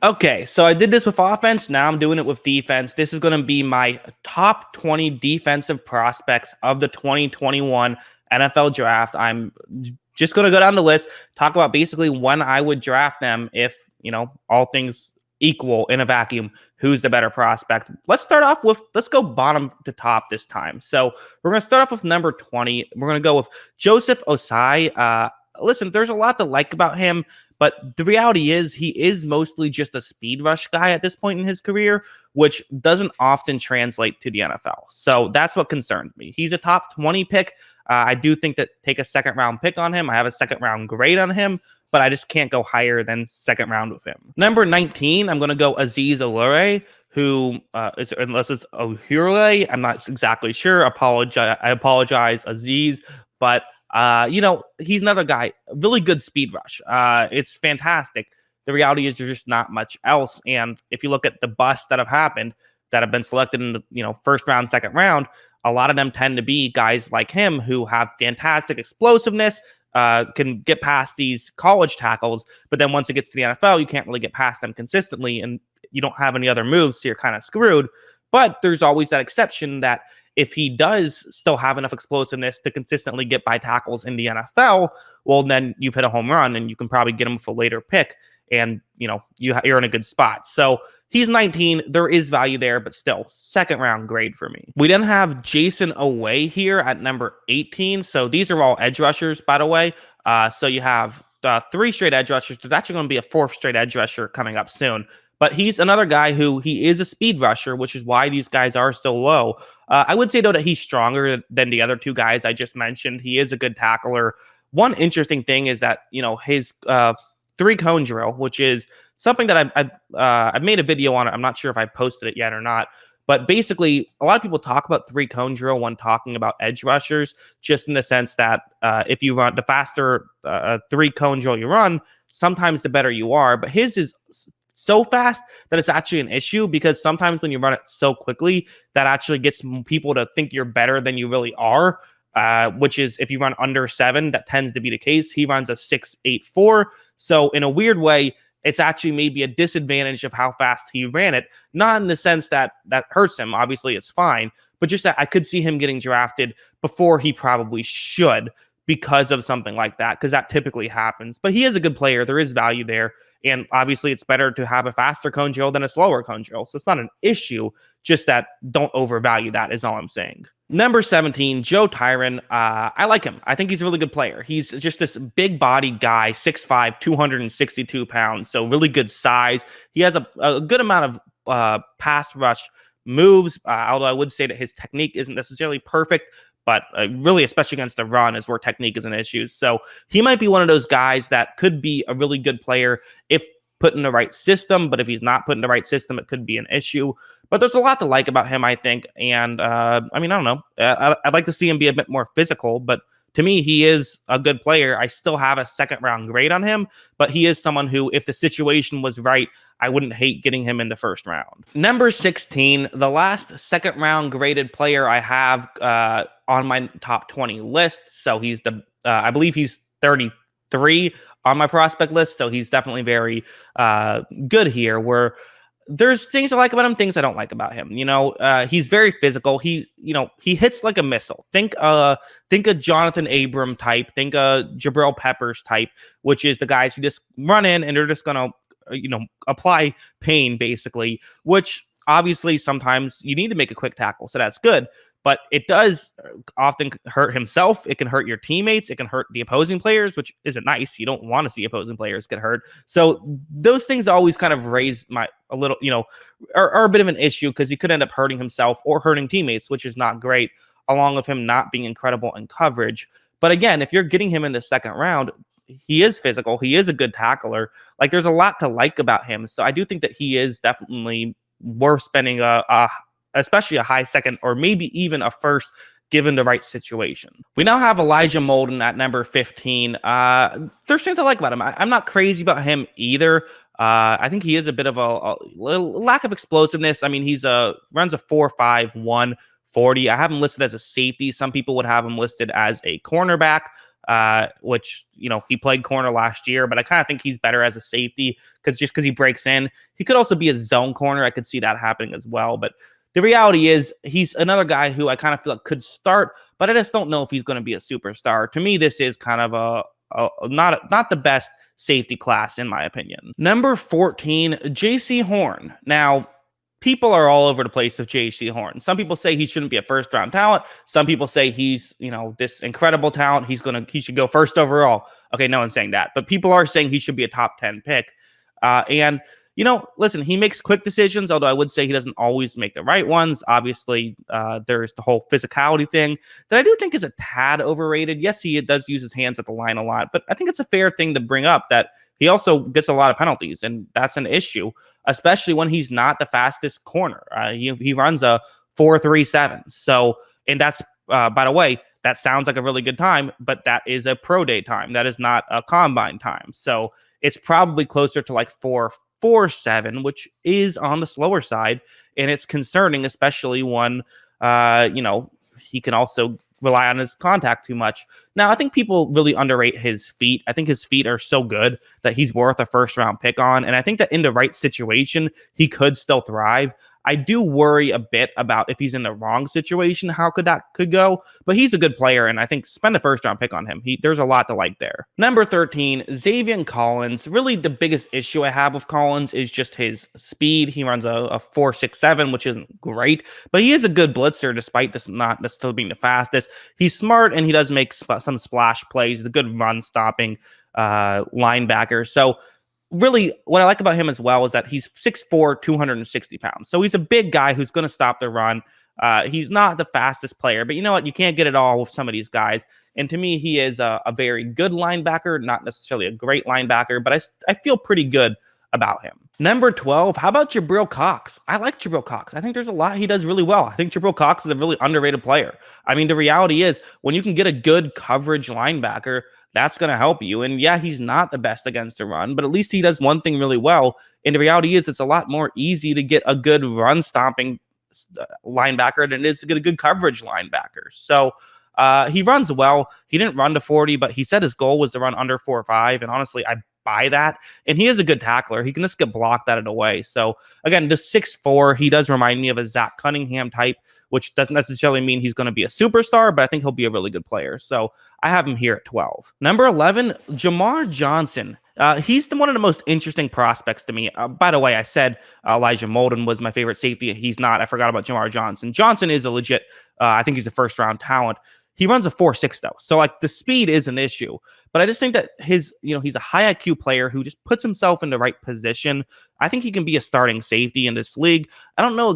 Okay, so I did this with offense. Now I'm doing it with defense. This is going to be my top 20 defensive prospects of the 2021 NFL draft. I'm just going to go down the list, talk about basically when I would draft them if, all things equal in a vacuum, who's the better prospect. Let's go bottom to top this time. So we're going to start off with number 20. We're going to go with Joseph Ossai. Listen, there's a lot to like about him. But the reality is he is mostly just a speed rush guy at this point in his career, which doesn't often translate to the NFL. So that's what concerns me. He's a top 20 pick. I do think that take a second round pick on him. I have a second round grade on him, but I just can't go higher than second round with him. Number 19, I'm going to go Azeez Ojulari, who is, unless it's Ojulari, I'm not exactly sure. I apologize, Azeez, but he's another guy, really good speed rush. It's fantastic. The reality is there's just not much else. And if you look at the busts that have happened, that have been selected in the, first round, second round, a lot of them tend to be guys like him who have fantastic explosiveness, can get past these college tackles. But then once it gets to the NFL, you can't really get past them consistently. And you don't have any other moves, so you're kind of screwed. But there's always that exception that if he does still have enough explosiveness to consistently get by tackles in the NFL, well, then you've hit a home run and you can probably get him with a later pick and, you're in a good spot. So he's 19. There is value there, but still second round grade for me. We then have Jayson Oweh here at number 18. So these are all edge rushers, by the way. So you have 3 straight edge rushers. There's actually going to be a 4th straight edge rusher coming up soon. But he's another guy who he is a speed rusher, which is why these guys are so low. I would say, though, that he's stronger than the other 2 guys I just mentioned. He is a good tackler. One interesting thing is that, his 3-cone drill, which is something that I've made a video on it. I'm not sure if I posted it yet or not. But basically, a lot of people talk about 3-cone drill when talking about edge rushers, just in the sense that if you run the faster 3-cone drill you run, sometimes the better you are. But his is so fast that it's actually an issue, because sometimes when you run it so quickly, that actually gets people to think you're better than you really are, which is if you run under 7, that tends to be the case. He runs a 6.84. So in a weird way, it's actually maybe a disadvantage of how fast he ran it. Not in the sense that hurts him. Obviously, it's fine. But just that I could see him getting drafted before he probably should because of something like that, because that typically happens. But he is a good player. There is value there. And obviously, it's better to have a faster cone drill than a slower cone drill. So it's not an issue, just that don't overvalue that is all I'm saying. Number 17, Joe Tryon. I like him. I think he's a really good player. He's just this big body guy, 6'5", 262 pounds. So really good size. He has a good amount of pass rush moves, although I would say that his technique isn't necessarily perfect. But really, especially against the run, is where technique is an issue. So he might be one of those guys that could be a really good player if put in the right system. But if he's not put in the right system, it could be an issue. But there's a lot to like about him, I think. And I don't know. I'd like to see him be a bit more physical. But to me, he is a good player. I still have a second round grade on him. But he is someone who, if the situation was right, I wouldn't hate getting him in the first round. Number 16, the last second round graded player I have on my top 20 list. So he's I believe he's 33 on my prospect list. So he's definitely very good here, where there's things I like about him, things I don't like about him. He's very physical. He hits like a missile. Think a Jonathan Abram type. Think a Jabril Peppers type, which is the guys who just run in and they're just going to, apply pain basically, which obviously sometimes you need to make a quick tackle. So that's good. But it does often hurt himself. It can hurt your teammates. It can hurt the opposing players, which isn't nice. You don't want to see opposing players get hurt. So those things always kind of raise a little, are a bit of an issue, because he could end up hurting himself or hurting teammates, which is not great, along with him not being incredible in coverage. But again, if you're getting him in the second round, he is physical. He is a good tackler. Like, there's a lot to like about him. So I do think that he is definitely worth spending especially a high second or maybe even a first, given the right situation. We now have Elijah Molden at number 15. There's things I like about him. I'm not crazy about him either. I think he is a bit of a lack of explosiveness. I mean, he's runs a 4.51 40. I have him listed as a safety. Some people would have him listed as a cornerback. which, he played corner last year, but I kind of think he's better as a safety because he breaks in. He could also be a zone corner. I could see that happening as well. But the reality is he's another guy who I kind of feel like could start, but I just don't know if he's going to be a superstar. To me, this is kind of not the best safety class, in my opinion. Number 14, Jaycee Horn. Now, people are all over the place with Jaycee Horn. Some people say he shouldn't be a first-round talent. Some people say he's, this incredible talent. He should go first overall. Okay, no one's saying that, but people are saying he should be a top 10 pick. And listen, he makes quick decisions, although I would say he doesn't always make the right ones. Obviously, there's the whole physicality thing that I do think is a tad overrated. Yes, he does use his hands at the line a lot, but I think it's a fair thing to bring up that he also gets a lot of penalties, and that's an issue, especially when he's not the fastest corner. He runs a 4.37. So, and that's, by the way, that sounds like a really good time, but that is a pro day time. That is not a combine time. So it's probably closer to like 4.47, which is on the slower side. And it's concerning, especially when, he can also rely on his contact too much. Now, I think people really underrate his feet. I think his feet are so good that he's worth a first-round pick on. And I think that in the right situation, he could still thrive. I do worry a bit about if he's in the wrong situation, how that could go. But he's a good player, and I think spend a first-round pick on him. There's a lot to like there. Number 13, Zaven Collins. Really, the biggest issue I have with Collins is just his speed. He runs a 4.67, which isn't great, but he is a good blitzer despite this not necessarily being the fastest. He's smart, and he does make some splash plays. He's a good run-stopping linebacker. So, really, what I like about him as well is that he's 6'4", 260 pounds. So he's a big guy who's going to stop the run. He's not the fastest player, but you know what? You can't get it all with some of these guys. And to me, he is a very good linebacker, not necessarily a great linebacker, but I feel pretty good about him. Number 12, how about Jabril Cox? I like Jabril Cox. I think there's a lot he does really well. I think Jabril Cox is a really underrated player. I mean, the reality is when you can get a good coverage linebacker, that's going to help you. And yeah, he's not the best against the run, but at least he does one thing really well. And the reality is it's a lot more easy to get a good run stopping linebacker than it is to get a good coverage linebacker. So he runs well. He didn't run to 40, but he said his goal was to run under 4.5. And honestly, I buy that. And he is a good tackler. He can just get blocked out of the way. So again, the 6'4", he does remind me of a Zach Cunningham type, which doesn't necessarily mean he's going to be a superstar, but I think he'll be a really good player. So I have him here at 12. Number 11, Jamar Johnson. He's one of the most interesting prospects to me. By the way, I said Elijah Molden was my favorite safety. He's not. I forgot about Jamar Johnson. Johnson is a legit, I think he's a first-round talent. He runs a 4.6 though. So like the speed is an issue, but I just think that he's a high IQ player who just puts himself in the right position. I think he can be a starting safety in this league. I don't know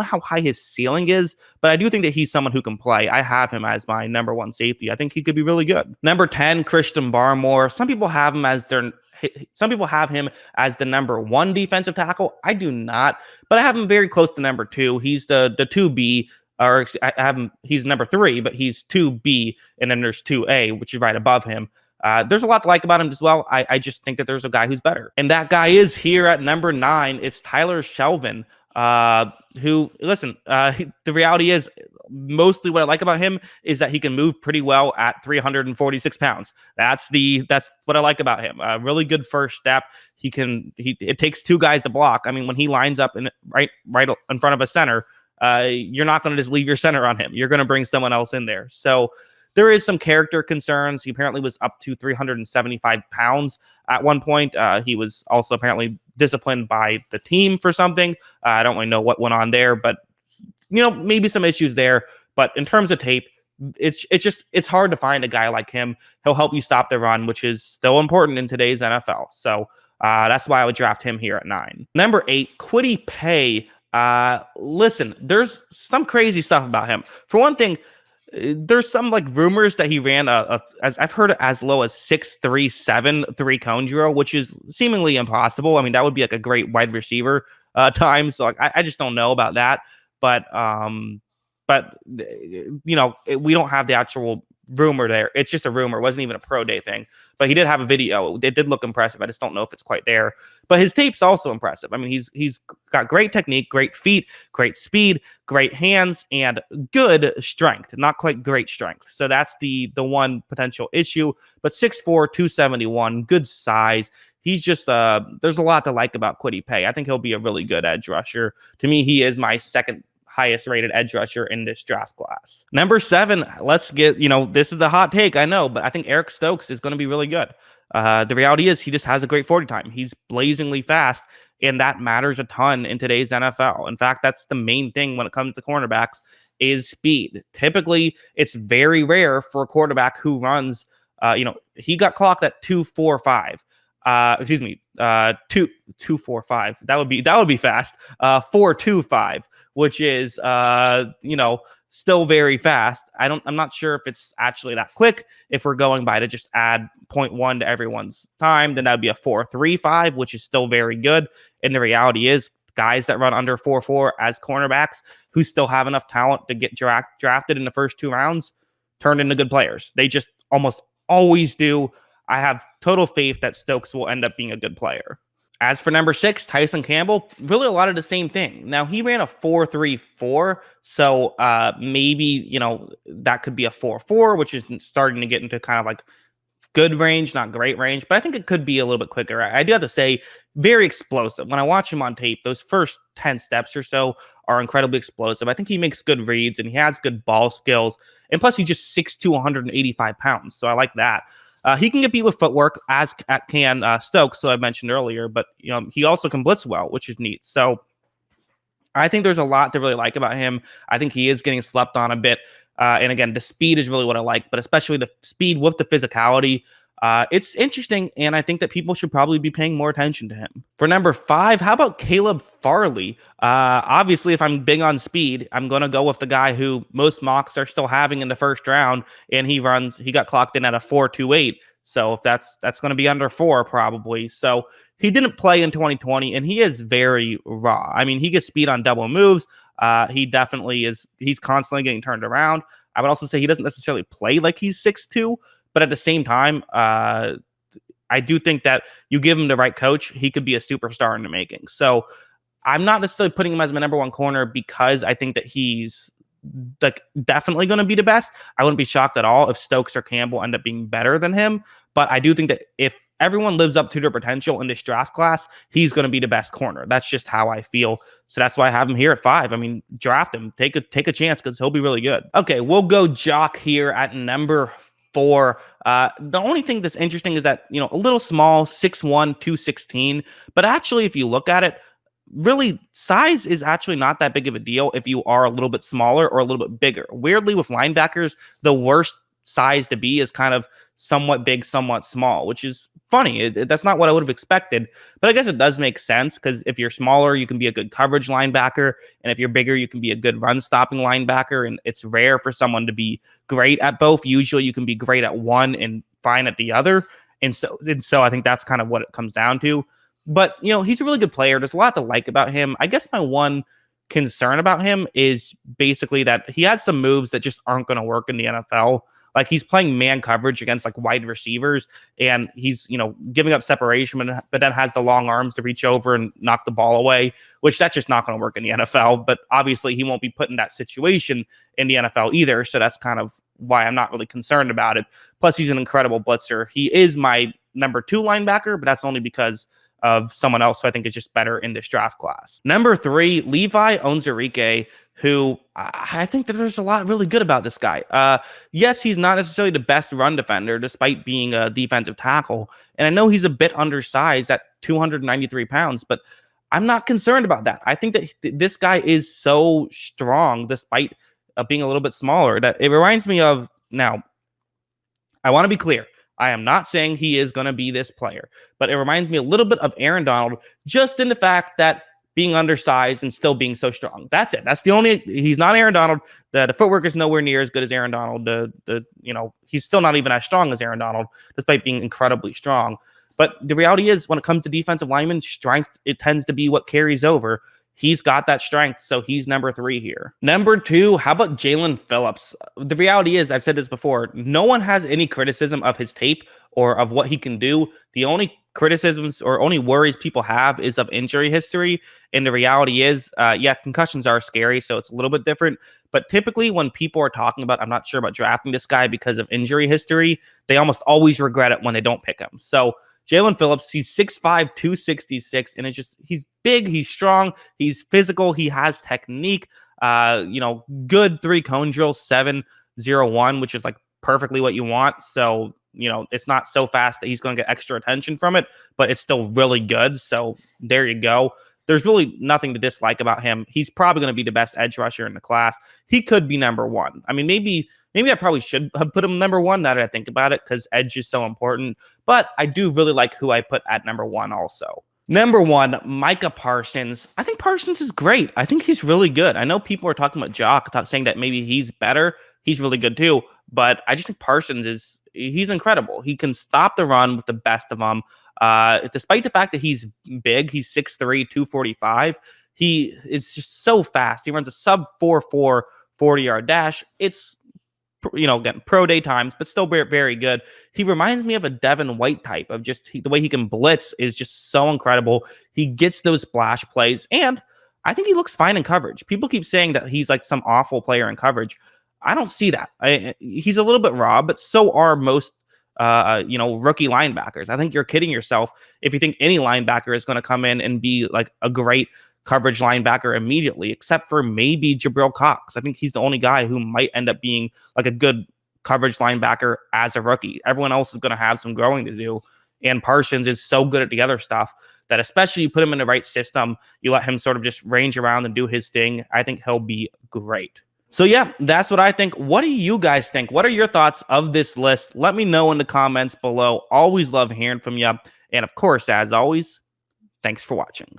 how high his ceiling is, but I do think that he's someone who can play. I have him as my number 1 safety. I think he could be really good. Number 10, Christian Barmore. Some people have him as the number 1 defensive tackle. I do not, but I have him very close to number 2. He's the 2B. Or I have him, he's number 3, but he's 2B, and then there's 2A, which is right above him. There's a lot to like about him as well. I just think that there's a guy who's better. And that guy is here at number 9. It's Tyler Shelvin, who, listen, the reality is mostly what I like about him is that he can move pretty well at 346 pounds. That's what I like about him. Really good first step. It takes 2 guys to block. I mean, when he lines up right in front of a center, you're not going to just leave your center on him. You're going to bring someone else in there. So there is some character concerns. He apparently was up to 375 pounds at one point. He was also apparently disciplined by the team for something. I don't really know what went on there, but maybe some issues there. But in terms of tape, it's hard to find a guy like him. He'll help you stop the run, which is still important in today's NFL. So that's why I would draft him here at 9. Number 8, Kwity Paye. Listen, there's some crazy stuff about him. For one thing, there's some like rumors that he ran as I've heard as low as 6'3", 3-cone drill, which is seemingly impossible. I mean, that would be like a great wide receiver time. So like, I just don't know about that. But we don't have the actual rumor there. It's just a rumor. It wasn't even a pro day thing. But he did have a video. It did look impressive. I just don't know if it's quite there. But his tape's also impressive. I mean, he's got great technique, great feet, great speed, great hands, and good strength. Not quite great strength. So that's the one potential issue. But 6'4", 271, good size. He's just there's a lot to like about Kwity Paye. I think he'll be a really good edge rusher. To me, he is my second highest rated edge rusher in this draft class. Number 7, let's get, this is the hot take, I know, but I think Eric Stokes is going to be really good. The reality is he just has a great 40 time. He's blazingly fast, and that matters a ton in today's NFL. In fact, that's the main thing when it comes to cornerbacks is speed. Typically, it's very rare for a quarterback who runs, he got clocked at 2.45. 2.45. That would be fast. 4.25. Which is, still very fast. I'm not sure if it's actually that quick. If we're going by to just add 0.1 to everyone's time, then that'd be a 4.35, which is still very good. And the reality is guys that run under 4.4 as cornerbacks who still have enough talent to get drafted in the first 2 rounds turn into good players. They just almost always do. I have total faith that Stokes will end up being a good player. As for number 6, Tyson Campbell, really a lot of the same thing. Now, he ran a 4.34, so maybe, that could be a 4.4, which is starting to get into kind of like good range, not great range, but I think it could be a little bit quicker. I do have to say, very explosive. When I watch him on tape, those first 10 steps or so are incredibly explosive. I think he makes good reads, and he has good ball skills, and plus he's just 6'2", 185 pounds, so I like that. He can get beat with footwork, as can Stokes, so I mentioned earlier, but he also can blitz well, which is neat. So I think there's a lot to really like about him. I think he is getting slept on a bit. And again, the speed is really what I like, but especially the speed with the physicality. It's interesting, and I think that people should probably be paying more attention to him. For number 5, how about Caleb Farley? Obviously, if I'm big on speed, I'm going to go with the guy who most mocks are still having in the first round, and he got clocked in at a 4.28. So if that's going to be under 4 probably. So he didn't play in 2020, and he is very raw. I mean, he gets speed on double moves. He definitely is. He's constantly getting turned around. I would also say he doesn't necessarily play like he's 6'2", but at the same time, I do think that you give him the right coach, he could be a superstar in the making. So I'm not necessarily putting him as my number 1 corner because I think that he's definitely going to be the best. I wouldn't be shocked at all if Stokes or Campbell end up being better than him. But I do think that if everyone lives up to their potential in this draft class, he's going to be the best corner. That's just how I feel. So that's why I have him here at 5. I mean, draft him. Take a chance because he'll be really good. Okay, we'll go Jock here at number 4. The only thing that's interesting is that, a little small, 6'1", 216. But actually, if you look at it, really, size is actually not that big of a deal if you are a little bit smaller or a little bit bigger. Weirdly, with linebackers, the worst size to be is kind of somewhat big, somewhat small, which is funny. That's not what I would have expected, but I guess it does make sense because if you're smaller, you can be a good coverage linebacker, and if you're bigger, you can be a good run-stopping linebacker, and it's rare for someone to be great at both. Usually, you can be great at one and fine at the other, and so I think that's kind of what it comes down to. But, he's a really good player. There's a lot to like about him. I guess my one concern about him is basically that he has some moves that just aren't going to work in the NFL. Like, he's playing man coverage against like wide receivers, and he's, giving up separation, but then has the long arms to reach over and knock the ball away, which that's just not going to work in the NFL. But obviously he won't be put in that situation in the NFL either. So that's kind of why I'm not really concerned about it. Plus, he's an incredible blitzer. He is my number 2 linebacker, but that's only because of someone else who I think is just better in this draft class. Number 3, Levi Onwuzurike, who I think that there's a lot really good about this guy. Yes, he's not necessarily the best run defender, despite being a defensive tackle. And I know he's a bit undersized at 293 pounds, but I'm not concerned about that. I think that this guy is so strong, despite being a little bit smaller, that it reminds me of, now, I want to be clear. I am not saying he is going to be this player, but it reminds me a little bit of Aaron Donald, just in the fact that being undersized and still being so strong. That's it. That's the only, he's not Aaron Donald. The footwork is nowhere near as good as Aaron Donald. He's still not even as strong as Aaron Donald, despite being incredibly strong. But the reality is, when it comes to defensive linemen, strength, it tends to be what carries over. he's got that strength. So he's number 3 here. Number 2, how about Jaelan Phillips? The reality is, I've said this before, no one has any criticism of his tape or of what he can do. The only criticisms or only worries people have is of injury history. And the reality is, yeah, concussions are scary, so it's a little bit different. But typically when people are talking about, I'm not sure about drafting this guy because of injury history, they almost always regret it when they don't pick him. So Jaelan Phillips, he's 6'5", 266, and he's big, he's strong, he's physical, he has technique, good 3-cone drill, 7-0-1, which is like perfectly what you want. So, it's not so fast that he's going to get extra attention from it, but it's still really good. So there you go. There's really nothing to dislike about him. He's probably going to be the best edge rusher in the class. He could be number 1. I mean, maybe I probably should have put him number 1 now that I think about it, because edge is so important. But I do really like who I put at number 1 also. Number 1, Micah Parsons. I think Parsons is great. I think he's really good. I know people are talking about Jock, saying that maybe he's better. He's really good too. But I just think Parsons he's incredible. He can stop the run with the best of them. Despite the fact that he's big, he's 6'3", 245. He is just so fast. He runs a sub 4.4 40-yard dash. It's, again, pro day times, but still very, very good. He reminds me of a Devin White type of just the way he can blitz is just so incredible. He gets those splash plays, and I think he looks fine in coverage. People keep saying that he's like some awful player in coverage. I don't see that. He's a little bit raw, but so are most, rookie linebackers. I think you're kidding yourself if you think any linebacker is going to come in and be like a great coverage linebacker immediately, except for maybe Jabril Cox. I think he's the only guy who might end up being like a good coverage linebacker as a rookie. Everyone else is going to have some growing to do. And Parsons is so good at the other stuff that, especially you put him in the right system, you let him sort of just range around and do his thing, I think he'll be great. So yeah, that's what I think. What do you guys think? What are your thoughts of this list? Let me know in the comments below. Always love hearing from you. And of course, as always, thanks for watching.